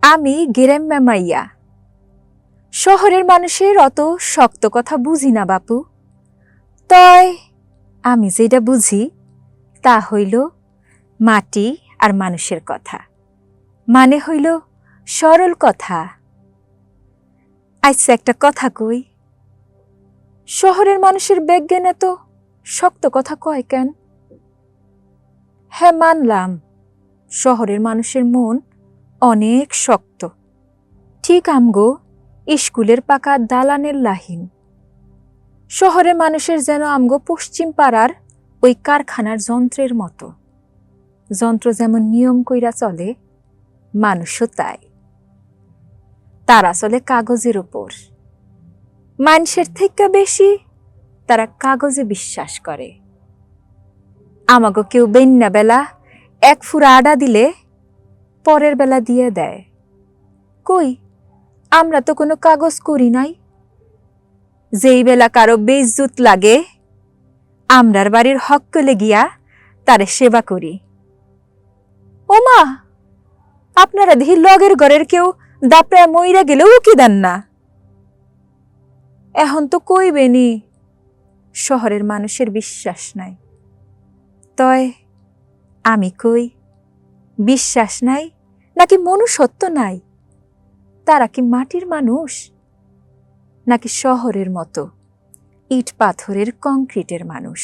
আমি গেরেম্মা মাইয়া। শহরের মানুষের অত শক্ত কথা বুঝি না বাপু। তয় আমি যেটা বুঝি তা হইল মাটি আর মানুষের কথা, মানে হইল সরল কথা। আচ্ছা একটা কথা কই, শহরের মানুষের বিজ্ঞান এত শক্ত কথা কয় কেন? হ্যাঁ মানলাম, শহরের মানুষের মন অনেক শক্ত, ঠিক আমগো স্কুলের পাকা দালানের লাহিন। শহরের মানুষের যেন আমগো পশ্চিম পাড়ার ওই কারখানার যন্ত্রের মতো। যন্ত্র যেমন নিয়ম কইরা চলে, মানুষও তাই। তারা চলে কাগজের উপর, মানুষের থেকে বেশি তারা কাগজে বিশ্বাস করে। আমাগো কেউ বেন্যা বেলা এক ফুরা আডা দিলে পরের বেলা দিয়ে দেয়। কই, আমরা তো কোনো কাগজ করি নাই। যেই বেলা কারো বেইজ্জত লাগে, আমরার বাড়ির হক্কলে গিয়া তারে সেবা করি। ওমা, আপনারা দেখি লগের ঘরের কেউ দাপড়ায় মইরা গেলেও কি দেন না। এখন তো কইবেনি শহরের মানুষের বিশ্বাস নাই। তয় আমি কই, বিশ্বাস নাই নাকি মনুষ্যত্ব নাই? তারা কি মাটির মানুষ নাকি শহরের মতো ইট পাথরের কংক্রিটের মানুষ?